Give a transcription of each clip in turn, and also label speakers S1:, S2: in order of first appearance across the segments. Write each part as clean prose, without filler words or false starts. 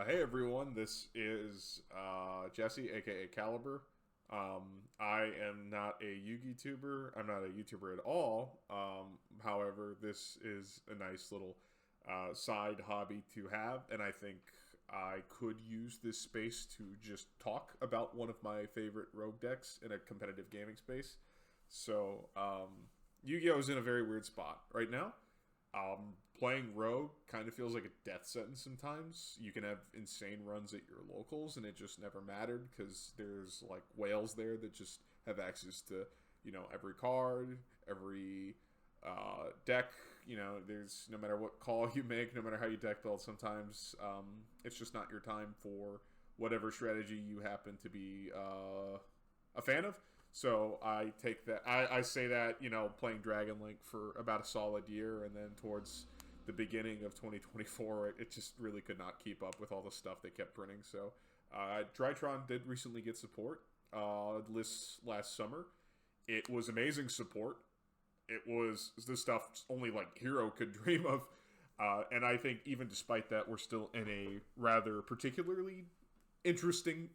S1: Hey everyone, this is Jesse, aka Caliber. I am not a Yugi tuber. I'm not a YouTuber at all. However, this is a nice little side hobby to have, and I think I could use this space to just talk about one of my favorite rogue decks in a competitive gaming space. So, Yu-Gi-Oh is in a very weird spot right now. Playing Rogue kind of feels like a death sentence sometimes. You can have insane runs at your locals, and it just never mattered because there's like whales there that just have access to, every card, every deck. There's no matter what call you make, no matter how you deck build, sometimes it's just not your time for whatever strategy you happen to be a fan of. So I take that. I say that playing Dragon Link for about a solid year, and then towards the beginning of 2024, it just really could not keep up with all the stuff they kept printing. So Drytron did recently get support this last summer. It was amazing support. It was the stuff only like Hero could dream of. And I think even despite that, we're still in a rather particularly interesting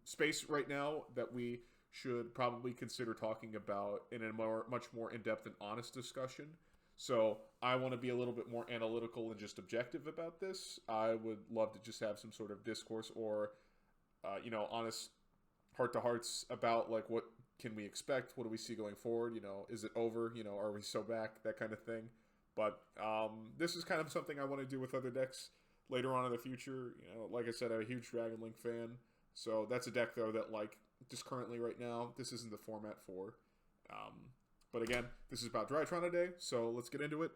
S1: space right now that we should probably consider talking about in a much more in-depth and honest discussion. So I want to be a little bit more analytical and just objective about this. I would love to just have some sort of discourse or, honest heart-to-hearts about like what can we expect, what do we see going forward. Is it over? Are we so back? That kind of thing. But this is kind of something I want to do with other decks later on in the future. Like I said, I'm a huge Dragon Link fan. So that's a deck, though, that, just currently right now, this isn't the format for. But again, this is about Drytron today, so let's get into it.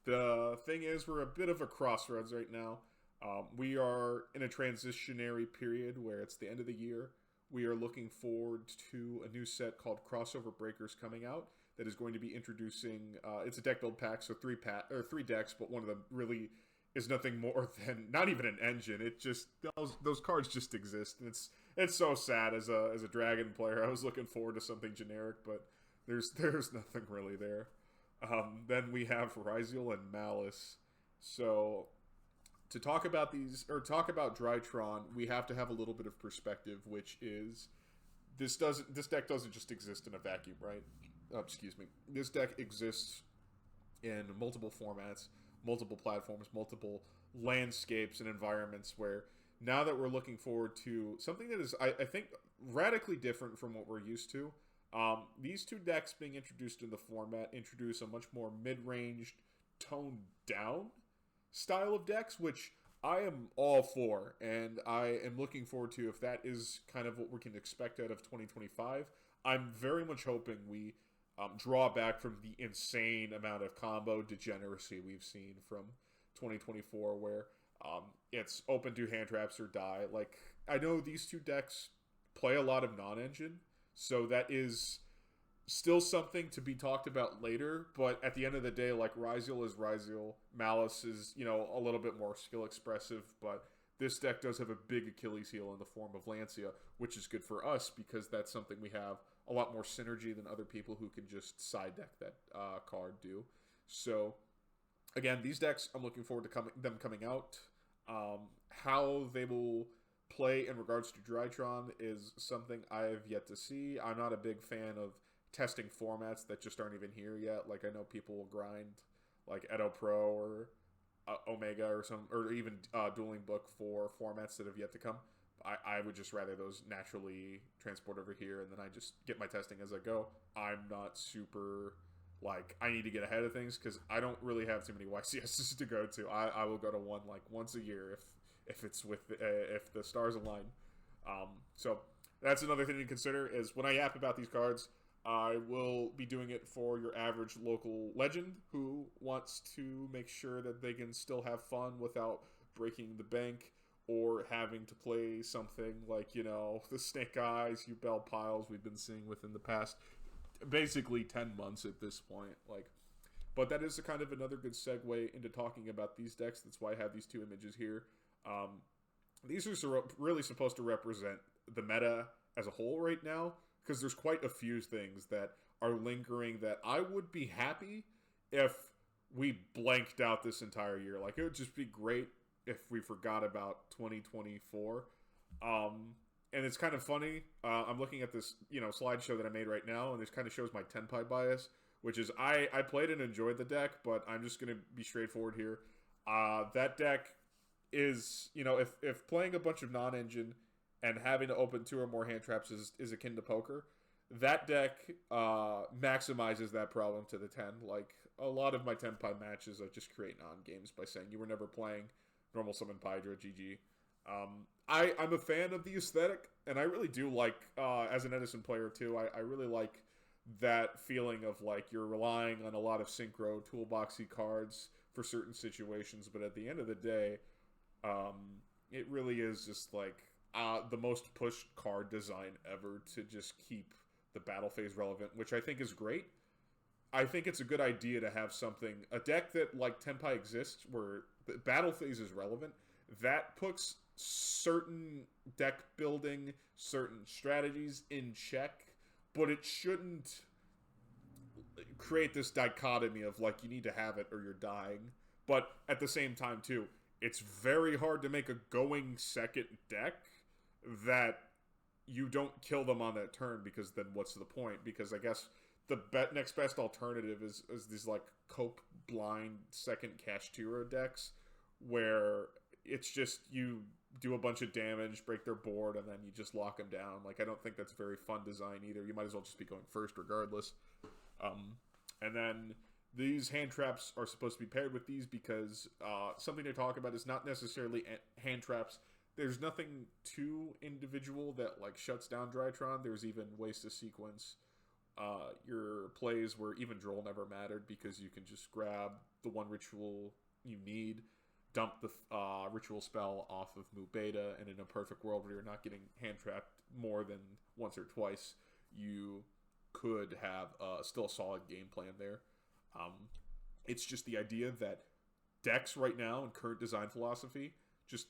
S1: The thing is, we're a bit of a crossroads right now. We are in a transitionary period where it's the end of the year. We are looking forward to a new set called Crossover Breakers coming out that is going to be introducing. It's a deck build pack, so three decks, but one of them really is nothing more than not even an engine. It just those cards just exist, and it's so sad as a dragon player. I was looking forward to something generic, but there's nothing really there. Then we have Ryziel and Malice. So to talk about these or talk about Drytron, we have to have a little bit of perspective, which is this deck doesn't just exist in a vacuum, right? Excuse me. This deck exists in multiple formats, multiple platforms, multiple landscapes and environments where now that we're looking forward to something that is, I think, radically different from what we're used to. These two decks being introduced in the format introduce a much more mid-ranged, toned-down style of decks, which I am all for, and I am looking forward to if that is kind of what we can expect out of 2025. I'm very much hoping we draw back from the insane amount of combo degeneracy we've seen from 2024, where it's open to hand traps or die. Like, I know these two decks play a lot of non-engine, so that is still something to be talked about later, but at the end of the day, like, Ryziel is Ryziel, Malice is, a little bit more skill expressive, but this deck does have a big Achilles heel in the form of Lancia, which is good for us because that's something we have a lot more synergy than other people who can just side deck that card do. So, again, these decks, I'm looking forward to them coming out. How they will play in regards to Drytron is something I have yet to see. I'm not a big fan of testing formats that just aren't even here yet. Like, I know people will grind like Edo Pro or Omega or even Dueling Book for formats that have yet to come. I would just rather those naturally transport over here, and then I just get my testing as I go. I'm not super I need to get ahead of things because I don't really have too many YCSs to go to. I will go to one once a year if it's with if the stars align. So that's another thing to consider is when I yap about these cards, I will be doing it for your average local legend who wants to make sure that they can still have fun without breaking the bank or having to play something like, the Snake Eyes, you Bell Piles we've been seeing within the past basically 10 months at this point. But that is a kind of another good segue into talking about these decks. That's why I have these two images here. These are really supposed to represent the meta as a whole right now, because there's quite a few things that are lingering that I would be happy if we blanked out this entire year. Like, it would just be great if we forgot about 2024. And it's kind of funny. I'm looking at this, slideshow that I made right now, and this kind of shows my Tenpai bias, which is I played and enjoyed the deck, but I'm just going to be straightforward here. That deck is, if playing a bunch of non-engine and having to open 2 or more hand traps is akin to poker, that deck maximizes that problem to the 10. Like, a lot of my Tenpai matches, I just create non-games by saying you were never playing normal summon Pydra, GG. I'm a fan of the aesthetic, and I really do like, as an Edison player too, I really like that feeling of like you're relying on a lot of synchro toolboxy cards for certain situations, but at the end of the day, it really is just like the most pushed card design ever to just keep the battle phase relevant, which I think is great. I think it's a good idea to have a deck that like Tenpai exists where the battle phase is relevant, that puts certain deck building, certain strategies in check, but it shouldn't create this dichotomy of like you need to have it or you're dying. But at the same time too, it's very hard to make a going second deck that you don't kill them on that turn, because then what's the point? Because I guess the next best alternative is these like Cope blind second Kashtira decks where it's just you do a bunch of damage, break their board, and then you just lock them down. Like, I don't think that's very fun design either. You might as well just be going first regardless. And then these hand traps are supposed to be paired with these because something to talk about is not necessarily hand traps. There's nothing too individual that like shuts down Drytron. There's even ways to sequence your plays where even Droll never mattered, because you can just grab the one ritual you need, dump the ritual spell off of Mu Beta, and in a perfect world where you're not getting hand trapped more than once or twice, you could have still a solid game plan there. It's just the idea that decks right now in current design philosophy just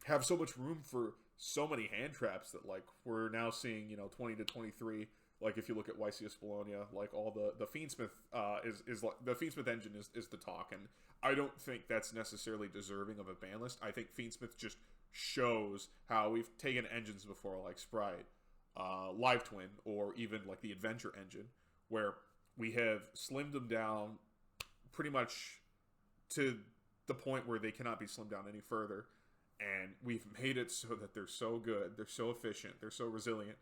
S1: have so much room for so many hand traps that like we're now seeing 20 to 23. Like, if you look at YCS Bologna, like all the Fiendsmith is like the Fiendsmith engine is the talk, and I don't think that's necessarily deserving of a ban list. I think Fiendsmith just shows how we've taken engines before, like Sprite, Live Twin, or even like the Adventure engine, where we have slimmed them down pretty much to the point where they cannot be slimmed down any further, and we've made it so that they're so good, they're so efficient, they're so resilient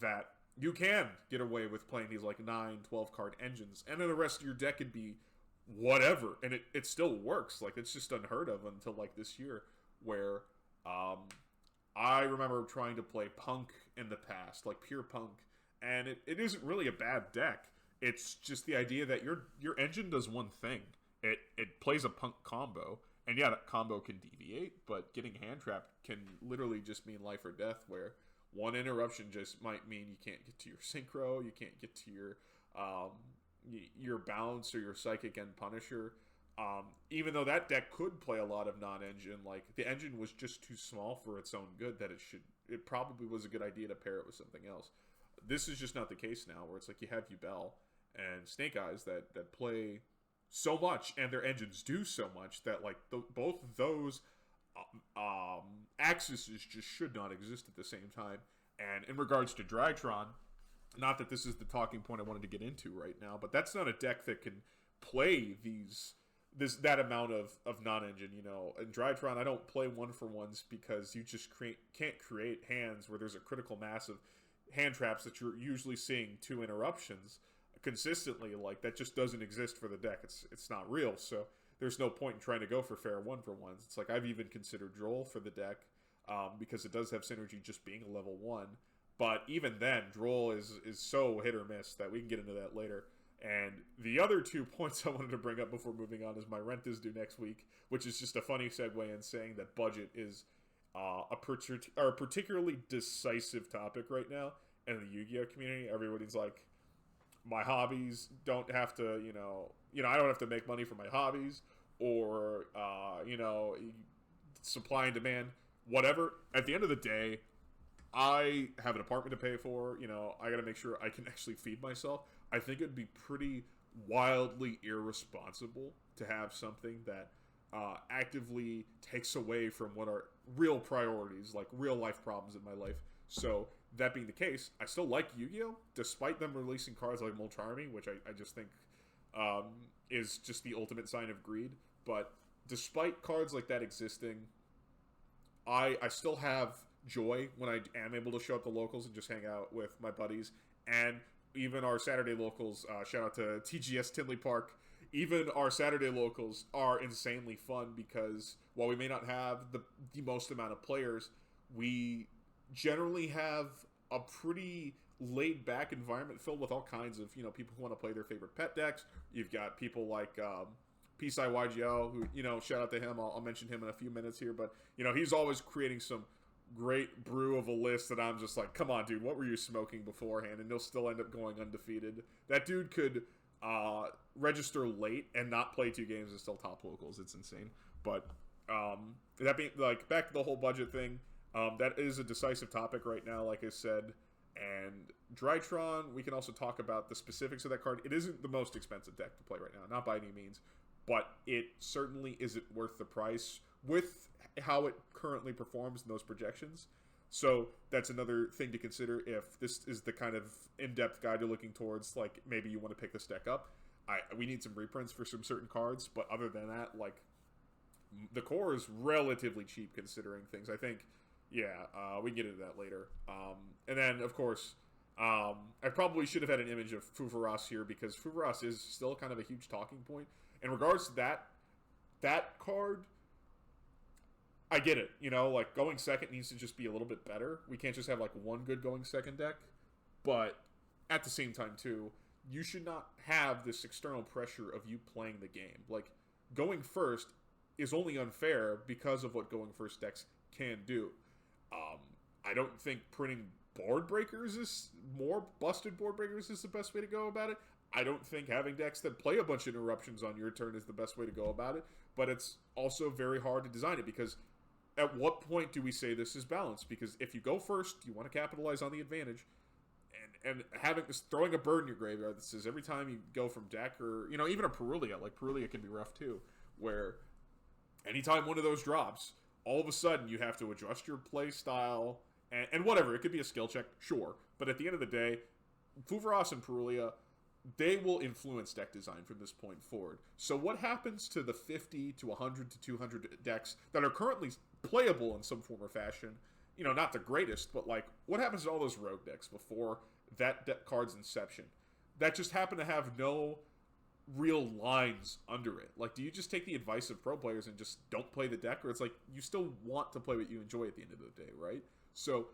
S1: that you can get away with playing these like 9, 12 card engines, and then the rest of your deck could be whatever, and it still works. Like, it's just unheard of until like this year, where I remember trying to play Punk in the past, like pure Punk, and it isn't really a bad deck. It's just the idea that your engine does one thing. It plays a Punk combo, and yeah, that combo can deviate, but getting hand trapped can literally just mean life or death, where one interruption just might mean you can't get to your synchro, you can't get to your bounce or your psychic and Punisher. Even though that deck could play a lot of non-engine, like the engine was just too small for its own good that it probably was a good idea to pair it with something else. This is just not the case now, where it's like you have Yubel and Snake Eyes that play so much, and their engines do so much that like both of those axes just should not exist at the same time. And in regards to Drytron, not that this is the talking point I wanted to get into right now, but that's not a deck that can play that amount of non-engine. In Drytron, I don't play 1-for-1s because you just can't create hands where there's a critical mass of hand traps that you're usually seeing 2 interruptions consistently. Like, that just doesn't exist for the deck. It's not real, so there's no point in trying to go for fair 1-for-1s. It's like I've even considered Droll for the deck because it does have synergy just being a level 1. But even then, Droll is so hit or miss that we can get into that later. And the other 2 points I wanted to bring up before moving on is my rent is due next week, which is just a funny segue in saying that budget is a particularly decisive topic right now in the Yu-Gi-Oh community. Everybody's like, my hobbies don't have to, I don't have to make money for my hobbies, or, supply and demand, whatever. At the end of the day, I have an apartment to pay for. You know, I got to make sure I can actually feed myself. I think it'd be pretty wildly irresponsible to have something that actively takes away from what are real priorities, like real life problems in my life. So that being the case, I still like Yu-Gi-Oh, despite them releasing cards like Molcharmy, which I just think um, is just the ultimate sign of greed. But despite cards like that existing, I still have joy when I am able to show up to locals and just hang out with my buddies. And even our Saturday locals, shout out to TGS Tinley Park, even our Saturday locals are insanely fun because while we may not have the most amount of players, we generally have a pretty laid back environment filled with all kinds of, people who want to play their favorite pet decks. You've got people like Pisai YGL, who, shout out to him. I'll mention him in a few minutes here, but, he's always creating some great brew of a list that I'm just like, come on, dude, what were you smoking beforehand? And they'll still end up going undefeated. That dude could register late and not play 2 games and still top locals. It's insane. But that being, like, back to the whole budget thing, that is a decisive topic right now, like I said. And Drytron, we can also talk about the specifics of that card. It isn't the most expensive deck to play right now, not by any means, but it certainly isn't worth the price with how it currently performs in those projections. So that's another thing to consider if this is the kind of in-depth guide you're looking towards. Like, maybe you want to pick this deck up. We need some reprints for some certain cards, but other than that, like, the core is relatively cheap considering things. I think, we can get into that later. And then, of course, I probably should have had an image of Fuvaras here because Fuvaras is still kind of a huge talking point. In regards to that card, I get it. Like, going second needs to just be a little bit better. We can't just have, like, one good going second deck. But at the same time, too, you should not have this external pressure of you playing the game. Like, going first is only unfair because of what going first decks can do. I don't think printing board breakers is more busted board breakers is the best way to go about it. I don't think having decks that play a bunch of interruptions on your turn is the best way to go about it. But it's also very hard to design it because at what point do we say this is balanced? Because if you go first, you want to capitalize on the advantage. And having this, throwing a bird in your graveyard, this is every time you go from deck or, even a Perulia, like Perulia can be rough too, where anytime one of those drops, all of a sudden you have to adjust your play style and whatever. It could be a skill check, sure. But at the end of the day, Fuvaras and Perulia, they will influence deck design from this point forward. So what happens to the 50 to 100 to 200 decks that are currently playable in some form or fashion? Not the greatest, but like, what happens to all those rogue decks before that card's inception that just happen to have no real lines under it? Like, do you just take the advice of pro players and just don't play the deck? Or it's like, you still want to play what you enjoy at the end of the day, right? So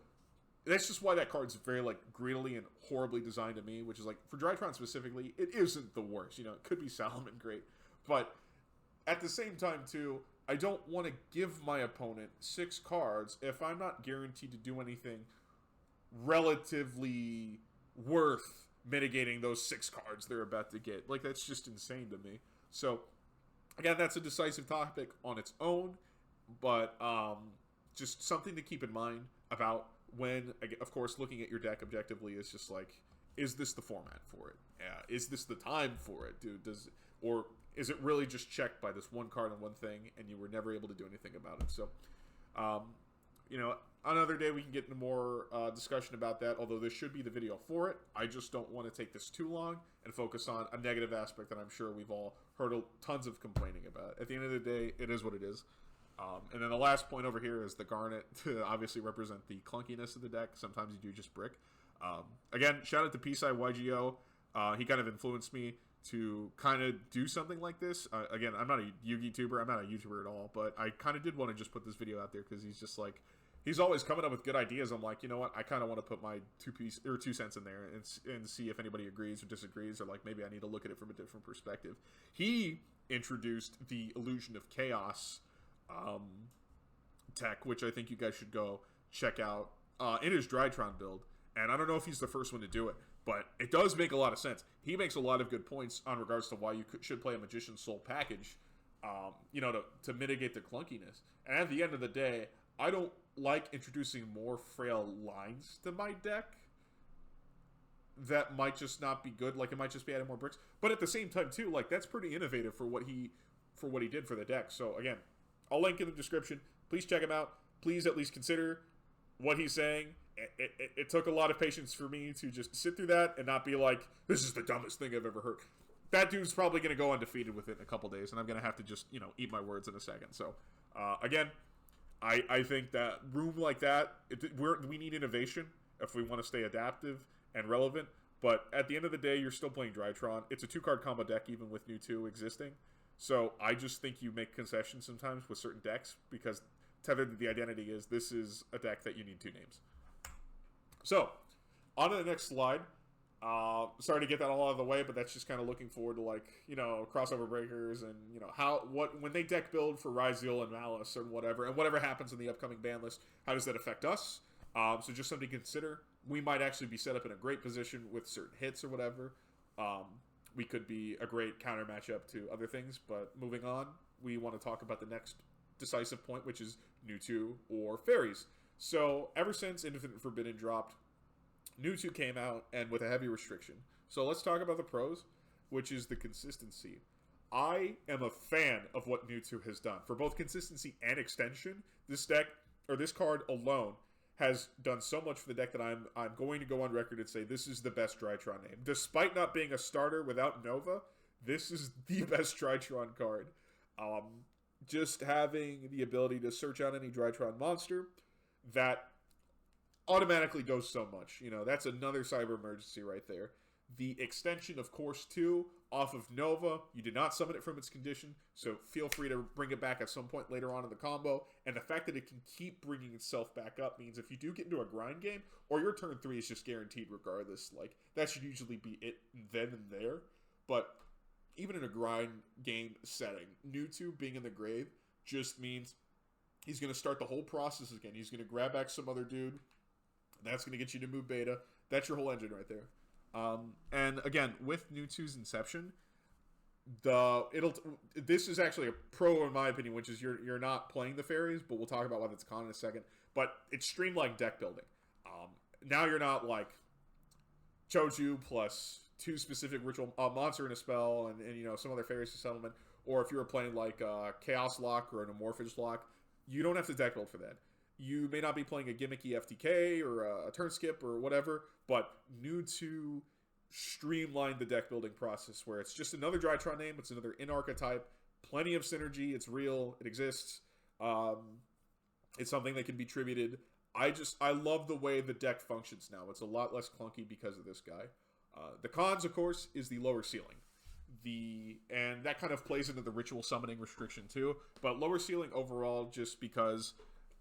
S1: that's just why that card's very, like, greedily and horribly designed to me, which is like, for Drytron specifically, it isn't the worst. It could be Salomon great, but at the same time too, I don't want to give my opponent 6 cards if I'm not guaranteed to do anything relatively worth mitigating those 6 cards they're about to get. Like, that's just insane to me. So, again, that's a decisive topic on its own, but just something to keep in mind about when, of course, looking at your deck objectively is just like, is this the format for it? Is this the time for it, dude? Or is it really just checked by this one card and one thing, and you were never able to do anything about it? So, another day we can get into more discussion about that, although this should be the video for it. I just don't want to take this too long and focus on a negative aspect that I'm sure we've all heard tons of complaining about. At the end of the day, it is what it is. And then the last point over here is the Garnet to obviously represent the clunkiness of the deck. Sometimes you do just brick. Again, shout out to Pisai YGO. He kind of influenced me to kind of do something like this. Again, I'm not a Yu-Gi tuber. I'm not a YouTuber at all, but I kind of did want to just put this video out there because he's just like, he's always coming up with good ideas. I'm like, you know what? I kind of want to put my 2 cents in there and see if anybody agrees or disagrees, or like maybe I need to look at it from a different perspective. He introduced the Illusion of Chaos tech, which I think you guys should go check out in his Drytron build. And I don't know if he's the first one to do it, but it does make a lot of sense. He makes a lot of good points on regards to why you should play a Magician's Soul package, to mitigate the clunkiness. And at the end of the day, I don't like introducing more frail lines to my deck that might just not be good. Like, it might just be adding more bricks. But at the same time, too, like, that's pretty innovative for what he did for the deck. So, again, I'll link in the description. Please check him out. Please at least consider what he's saying. It took a lot of patience for me to just sit through that and not be like, this is the dumbest thing I've ever heard. That dude's probably going to go undefeated with it in a couple days, and I'm going to have to just, eat my words in a second. So, again, I think that room like that, we need innovation if we want to stay adaptive and relevant. But at the end of the day, you're still playing Drytron. It's a 2-card combo deck, even with new 2 existing. So I just think you make concessions sometimes with certain decks, because tethered to the identity is this is a deck that you need 2 names. So, on to the next slide. Sorry to get that all out of the way, but that's just kind of looking forward to, like, crossover breakers and, when they deck build for Ryzeal and Malice and whatever happens in the upcoming ban list, how does that affect us? So just something to consider. We might actually be set up in a great position with certain hits or whatever. We could be a great counter matchup to other things, but moving on, we want to talk about the next decisive point, which is new 2 or fairies. So ever since Infinite Forbidden dropped, new 2 came out, and with a heavy restriction. So let's talk about the pros, which is the consistency. I am a fan of what new 2 has done. For both consistency and extension, this deck, or this card alone, has done so much for the deck that I'm going to go on record and say this is the best Drytron name. Despite not being a starter without Nova, this is the best Drytron card. Just having the ability to search out any Drytron monster, that automatically does so much. That's another cyber emergency right there. The extension, of course, too, off of Nova. You did not summon it from its condition, so feel free to bring it back at some point later on in the combo. And the fact that it can keep bringing itself back up means if you do get into a grind game, or your turn 3 is just guaranteed regardless, like, that should usually be it then and there. But even in a grind game setting, new 2 being in the grave just means he's going to start the whole process again. He's going to grab back some other dude. That's going to get you to move beta. That's your whole engine right there. And again, with new 2's inception, this is actually a pro in my opinion, which is you're not playing the fairies, but we'll talk about why that's con in a second. But it's streamlined deck building. Now you're not like Choju plus 2 specific ritual monster and a spell, and some other fairies to settlement. Or if you were playing like Chaos Lock or an Amorphage Lock, you don't have to deck build for that. You may not be playing a gimmicky FTK or a turn skip or whatever, but new 2 streamlined the deck building process where it's just another Drytron name, it's another in-archetype, plenty of synergy, it's real, it exists, it's something that can be tributed. I love the way the deck functions now. It's a lot less clunky because of this guy. The cons, of course, is the lower ceiling. And that kind of plays into the ritual summoning restriction too, but lower ceiling overall just because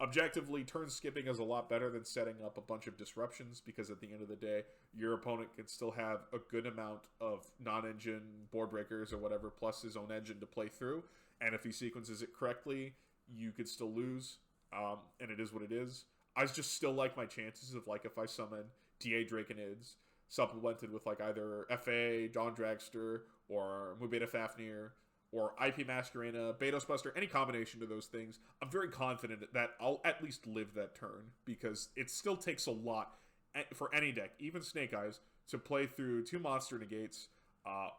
S1: objectively, turn skipping is a lot better than setting up a bunch of disruptions, because at the end of the day, your opponent can still have a good amount of non-engine board breakers or whatever, plus his own engine to play through. And if he sequences it correctly, you could still lose, and it is what it is. I just still like my chances of, like, if I summon DA Draconids, supplemented with, like, either FA, Dawn Dragster, or Mubeta Fafnir, or IP Masquerena, Betos Buster, any combination of those things, I'm very confident that I'll at least live that turn, because it still takes a lot for any deck, even Snake Eyes, to play through 2 monster negates,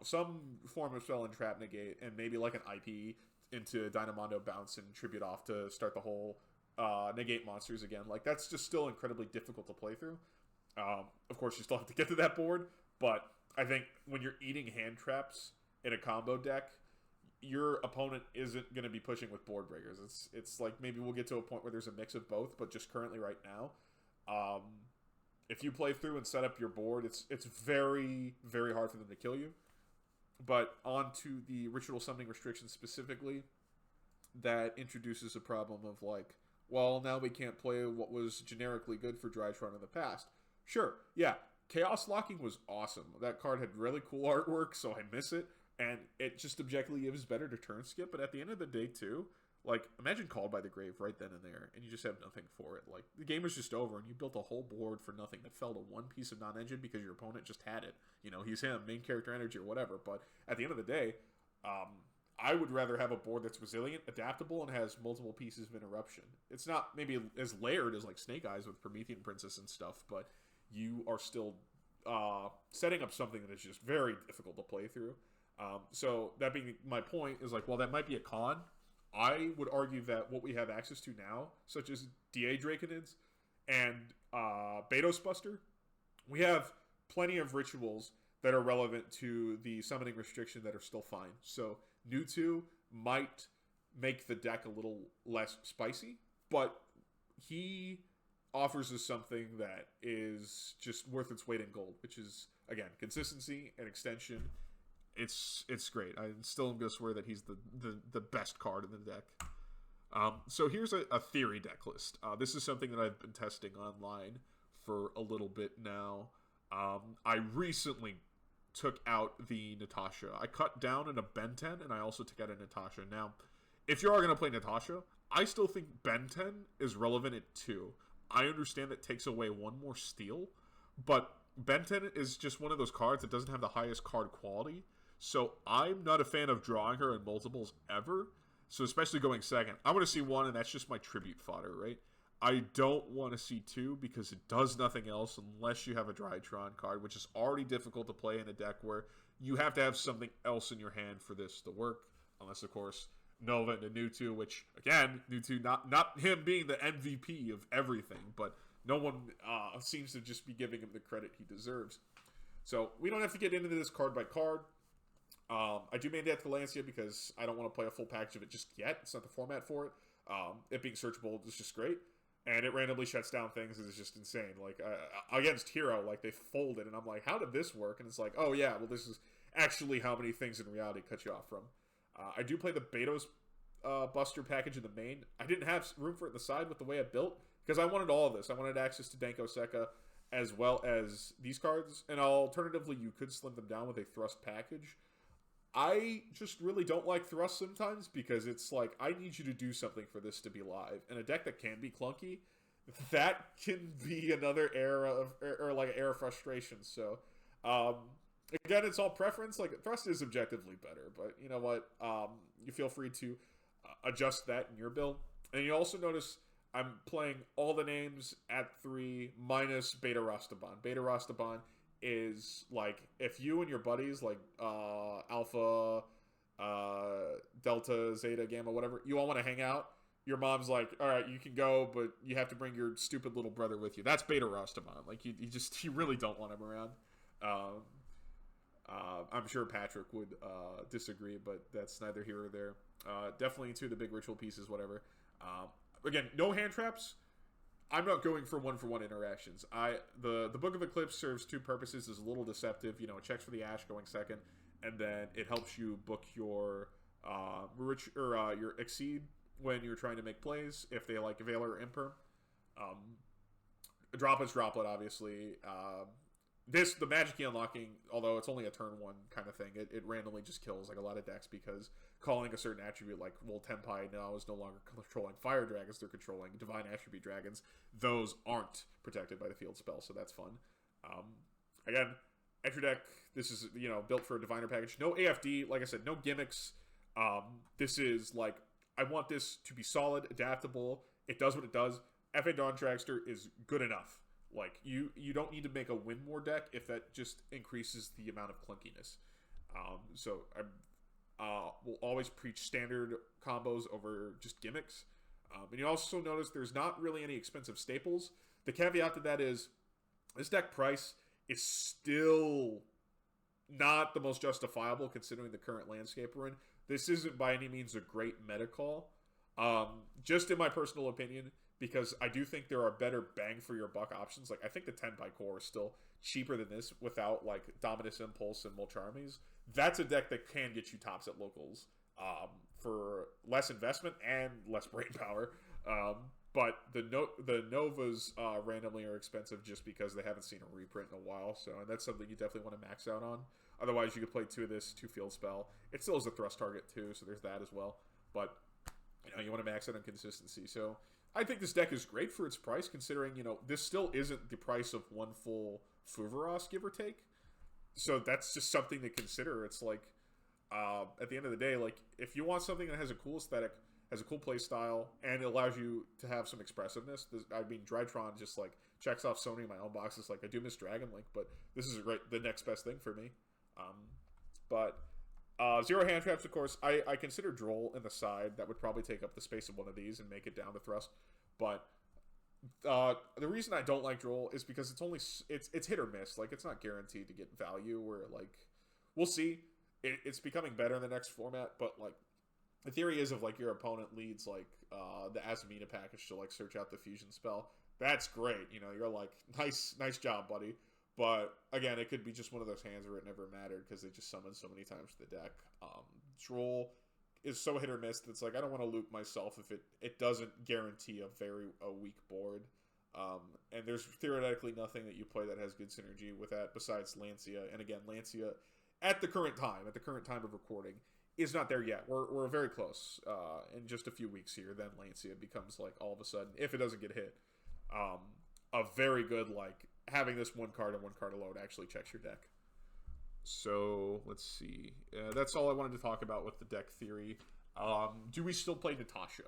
S1: some form of spell and trap negate, and maybe like an IP into Dynamondo bounce and tribute off to start the whole negate monsters again. Like, that's just still incredibly difficult to play through. Of course, you still have to get to that board, but I think when you're eating hand traps in a combo deck, your opponent isn't going to be pushing with board breakers. It's like maybe we'll get to a point where there's a mix of both, but just currently right now, if you play through and set up your board, it's very, very hard for them to kill you. But on to the ritual summoning restrictions specifically, that introduces a problem of like, well, now we can't play what was generically good for Drytron in the past. Sure, yeah, Chaos Locking was awesome. That card had really cool artwork, so I miss it. And it just objectively is better to turn skip, but at the end of the day, too, like, imagine Called by the Grave right then and there, and you just have nothing for it. Like, the game was just over, and you built a whole board for nothing that fell to one piece of non-engine because your opponent just had it. He's him, main character energy or whatever, but at the end of the day, I would rather have a board that's resilient, adaptable, and has multiple pieces of interruption. It's not maybe as layered as like Snake Eyes with Promethean Princess and stuff, but you are still setting up something that is just very difficult to play through. So that being my point is like, while that might be a con, I would argue that what we have access to now, such as DA Draconids and Betos Buster, we have plenty of rituals that are relevant to the summoning restriction that are still fine. So Mewtwo might make the deck a little less spicy, but he offers us something that is just worth its weight in gold, which is, again, consistency and extension. It's great. I still am going to swear that he's the best card in the deck. So here's a theory deck list. This is something that I've been testing online for a little bit now. I recently took out the Natasha. I cut down in a Ben 10, and I also took out a Natasha. Now, if you are going to play Natasha, I still think Ben 10 is relevant at 2. I understand that takes away one more steal, but Ben 10 is just one of those cards that doesn't have the highest card quality, so I'm not a fan of drawing her in multiples ever, so especially going second. I want to see 1, and that's just my tribute fodder, right? I don't want to see 2 because it does nothing else unless you have a Drytron card, which is already difficult to play in a deck where you have to have something else in your hand for this to work. Unless, of course, Nova into Mewtwo, which, again, Mewtwo, not him being the MVP of everything, but no one seems to just be giving him the credit he deserves. So we don't have to get into this card by card. I do main deck Valencia because I don't want to play a full package of it just yet. It's not the format for it. It being searchable is just great. And it randomly shuts down things. It's just insane. Like, against Hero, like, they folded, and I'm like, how did this work? And it's like, oh, yeah, well, this is actually how many things in reality cut you off from. I do play the Betos Buster package in the main. I didn't have room for it in the side with the way I built, because I wanted all of this. I wanted access to Danko Seka, as well as these cards. And alternatively, you could slim them down with a Thrust package. I just really don't like Thrust sometimes because it's like, I need you to do something for this to be live. And a deck that can be clunky, that can be another era of, or like an era of frustration. So, again, it's all preference. Like, Thrust is objectively better, but you know what? You feel free to adjust that in your build. And you also notice I'm playing all the names at 3 minus Beta Rastaban. Beta Rastaban is like, if you and your buddies, like Alpha, Delta, Zeta, Gamma, whatever, you all want to hang out, your mom's like, all right, you can go, but you have to bring your stupid little brother with you. That's Beta Rastaman. Like, you really don't want him around. I'm sure Patrick would disagree, but that's neither here or there. Definitely into the big ritual pieces, whatever. Again, no hand traps. I'm not going for one-for-one interactions. The Book of Eclipse serves 2 purposes. It's a little deceptive. You know, it checks for the Ash going second, and then it helps you book your your Exceed when you're trying to make plays, if they like Veiler or Imperm. Droplet, obviously. The Magic Key unlocking, although it's only a turn 1 kind of thing, it randomly just kills like a lot of decks because calling a certain attribute like, well, Tenpai now is no longer controlling Fire Dragons, they're controlling Divine Attribute Dragons. Those aren't protected by the field spell, so that's fun. Again, entry deck, this is, you know, built for a Diviner package. No AFD, like I said, no gimmicks. This is like, I want this to be solid, adaptable, it does what it does. FA Dawn Dragster is good enough. Like, you don't need to make a win more deck if that just increases the amount of clunkiness. So I will always preach standard combos over just gimmicks. And you also notice there's not really any expensive staples. The caveat to that is this deck price is still not the most justifiable considering the current landscape we're in. This isn't by any means a great meta call. Just in my personal opinion, because I do think there are better bang for your buck options. Like, I think the 10 by core is still cheaper than this without like Dominus Impulse and Molcharmies. That's a deck that can get you tops at locals for less investment and less brain power. But the Novas randomly are expensive just because they haven't seen a reprint in a while. So, and that's something you definitely want to max out on. Otherwise, you could play 2 of this, 2 field spell. It still is a thrust target too, so there's that as well. But you know, you want to max out on consistency. So I think this deck is great for its price, considering, you know, this still isn't the price of 1 full Fuvaros, give or take. So that's just something to consider. It's like, at the end of the day, like, if you want something that has a cool aesthetic, has a cool play style, and it allows you to have some expressiveness, I mean, Drytron just, like, checks off so many of my own boxes. Like, I do miss Dragon Link, but this is the next best thing for me. But zero hand traps, of course. I consider Droll in the side. That would probably take up the space of one of these and make it down to thrust. But the reason I don't like Droll is because it's hit or miss. Like, it's not guaranteed to get value. Where, like, we'll see. It's becoming better in the next format, but, like, the theory is if, like, your opponent leads, like, the Azamina package to, like, search out the fusion spell, that's great. You know, you're like, nice job, buddy. But, again, it could be just one of those hands where it never mattered because they just summoned so many times to the deck. Droll is so hit or miss that it's like, I don't want to loop myself if it doesn't guarantee a weak board. And there's theoretically nothing that you play that has good synergy with that besides Lancia. And again, Lancia, at the current time of recording, is not there yet. We're very close. In just a few weeks here, then Lancia becomes, like, all of a sudden, if it doesn't get hit, a very good, like, having this one card and one card alone actually checks your deck. So, let's see. That's all I wanted to talk about with the deck theory. Do we still play Natasha?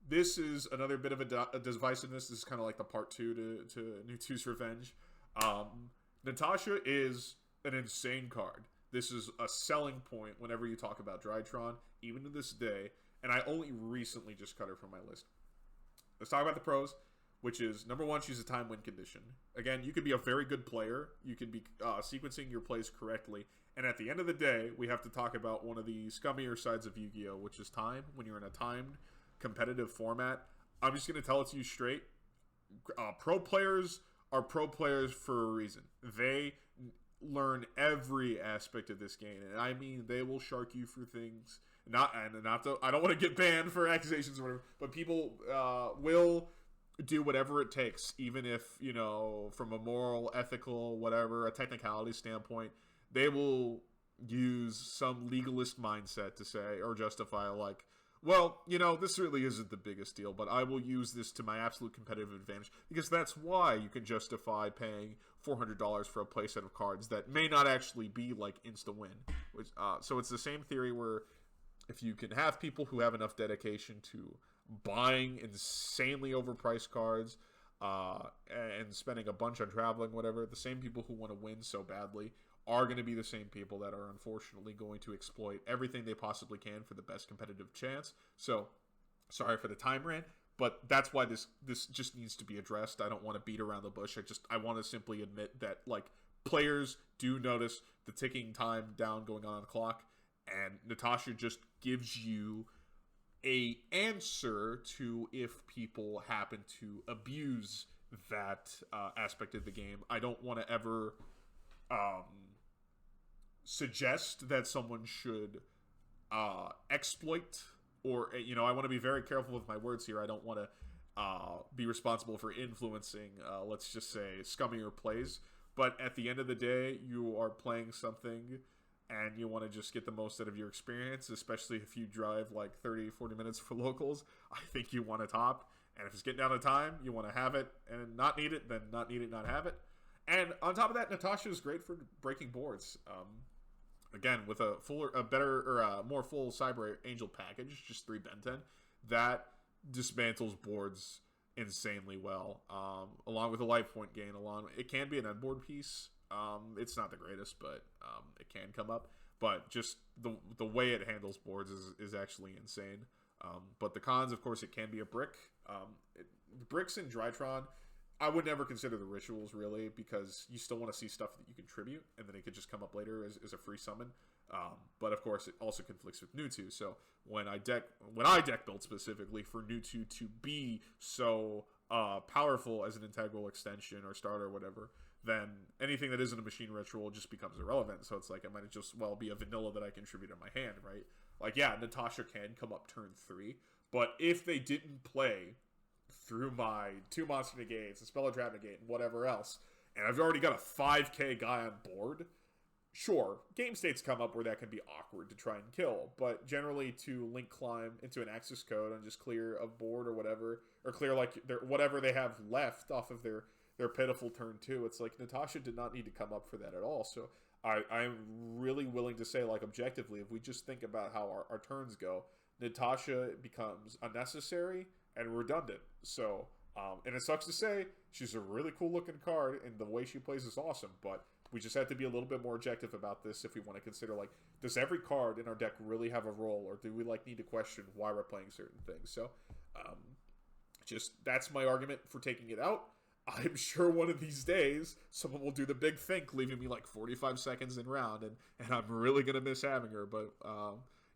S1: This is another bit of a divisiveness. This is kind of like the part 2 to Mewtwo's Revenge. Natasha is an insane card. This is a selling point whenever you talk about Drytron, even to this day, and I only recently just cut her from my list. Let's talk about the pros, which is, number one, she's a time win condition. Again, you could be a very good player. You could be sequencing your plays correctly. And at the end of the day, we have to talk about one of the scummier sides of Yu-Gi-Oh!, which is time. When you're in a timed, competitive format, I'm just going to tell it to you straight. Pro players are pro players for a reason. They learn every aspect of this game. And I mean, they will shark you for things. I don't want to get banned for accusations or whatever, but people will do whatever it takes, even if, you know, from a moral, ethical, whatever, a technicality standpoint, they will use some legalist mindset to say or justify, like, well, you know, this really isn't the biggest deal, but I will use this to my absolute competitive advantage, because that's why you can justify paying $400 for a playset of cards that may not actually be, like, insta-win. So it's the same theory where if you can have people who have enough dedication to buying insanely overpriced cards and spending a bunch on traveling, whatever, the same people who want to win so badly are going to be the same people that are unfortunately going to exploit everything they possibly can for the best competitive chance. So, sorry for the time rant, but that's why this just needs to be addressed. I don't want to beat around the bush. I want to simply admit that, like, players do notice the ticking time down going on the clock, and Natasha just gives you a answer to if people happen to abuse that aspect of the game. I don't want to ever suggest that someone should exploit, or, you know, I want to be very careful with my words here. I don't want to be responsible for influencing, let's just say, scummier plays. But at the end of the day, you are playing something and you want to just get the most out of your experience, especially if you drive like 30, 40 minutes for locals. I think you want to top. And if it's getting down to time, you want to have it and not need it, then not need it, not have it. And on top of that, Natasha is great for breaking boards. Again, with a more full Cyber Angel package, just 3 Ben 10, that dismantles boards insanely well. Along with a life point gain, it can be an end board piece. It's not the greatest, but it can come up. But just the way it handles boards is actually insane. But the cons, of course, it can be a brick. The bricks in Drytron, I would never consider the rituals, really, because you still want to see stuff that you contribute, and then it could just come up later as a free summon. But of course, it also conflicts with Mewtwo. So when I deck build specifically for Mewtwo to be so powerful as an integral extension or starter or whatever, then anything that isn't a machine ritual just becomes irrelevant. So it's like, it might just well be a vanilla that I contribute in my hand, right? Like, yeah, Natasha can come up turn 3, but if they didn't play through my 2 monster negates, a spell trap negate, and whatever else, and I've already got a 5k guy on board, sure, game states come up where that can be awkward to try and kill, but generally to link climb into an access code and just clear a board or whatever, or clear like whatever they have left off of their pitiful turn 2, it's like Natasha did not need to come up for that at all. So I'm really willing to say, like, objectively, if we just think about how our turns go, Natasha becomes unnecessary and redundant. So, and it sucks to say, she's a really cool looking card, and the way she plays is awesome, but we just have to be a little bit more objective about this if we want to consider, like, does every card in our deck really have a role, or do we, like, need to question why we're playing certain things? So, um, just that's my argument for taking it out. I'm sure one of these days someone will do the big think, leaving me like 45 seconds in round, and I'm really gonna miss having her. But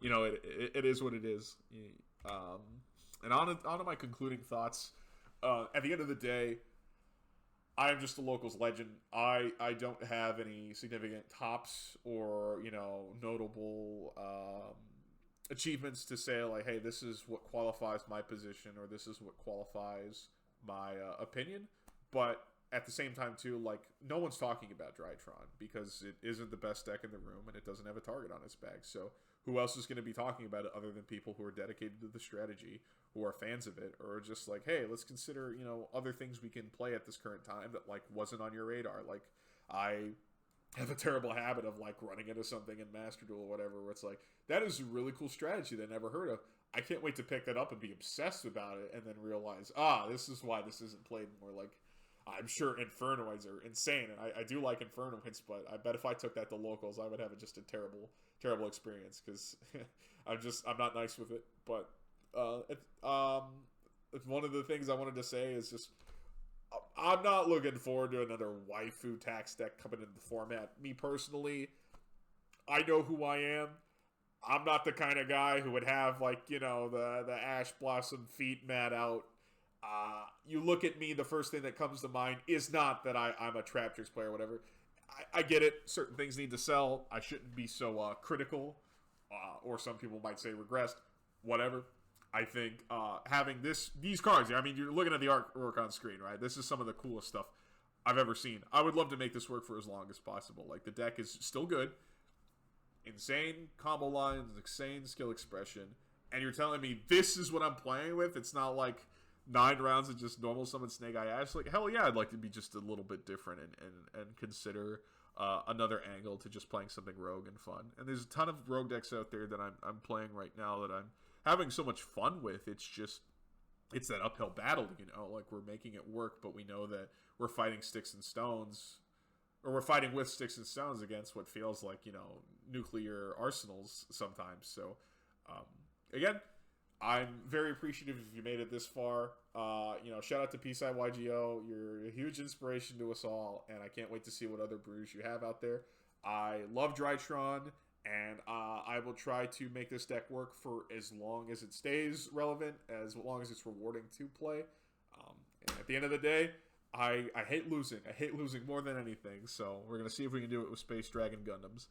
S1: it is what it is. Um, and on to my concluding thoughts. At the end of the day, I am just a locals legend. I don't have any significant tops or notable achievements to say, like, hey, this is what qualifies my position, or this is what qualifies my opinion. But at the same time, too, like, no one's talking about Drytron because it isn't the best deck in the room and it doesn't have a target on its back. So who else is going to be talking about it other than people who are dedicated to the strategy, who are fans of it, or just like, hey, let's consider, other things we can play at this current time that, like, wasn't on your radar. Like, I have a terrible habit of, like, running into something in Master Duel or whatever where it's like, that is a really cool strategy that I never heard of. I can't wait to pick that up and be obsessed about it and then realize, this is why this isn't played more. Like, I'm sure Infernoids are insane, and I do like Infernoids, but I bet if I took that to locals, I would have just a terrible experience because I'm not nice with it. But one of the things I wanted to say is just I'm not looking forward to another waifu tax deck coming into the format. Me personally, I know who I am. I'm not the kind of guy who would have, like, the Ash Blossom feet mat out. You look at me, the first thing that comes to mind is not that I'm a Traptors player or whatever. I get it. Certain things need to sell. I shouldn't be so critical, or some people might say regressed. Whatever. I think having these cards, I mean, you're looking at the artwork on screen, right? This is some of the coolest stuff I've ever seen. I would love to make this work for as long as possible. Like, the deck is still good. Insane combo lines, insane skill expression. And you're telling me this is what I'm playing with? It's not like 9 rounds of just normal summon Snake Eye Ash. Like, hell yeah, I'd like to be just a little bit different and consider another angle to just playing something rogue and fun. And there's a ton of rogue decks out there that I'm playing right now that I'm having so much fun with. It's that uphill battle, like, we're making it work, but we know that we're fighting sticks and stones, or we're fighting with sticks and stones against what feels like, nuclear arsenals sometimes. So, again, I'm very appreciative if you made it this far. Shout out to P-Side YGO. You're a huge inspiration to us all, and I can't wait to see what other brews you have out there. I love Drytron, and I will try to make this deck work for as long as it stays relevant, as long as it's rewarding to play. And at the end of the day, I hate losing. I hate losing more than anything, so we're going to see if we can do it with Space Dragon Gundams.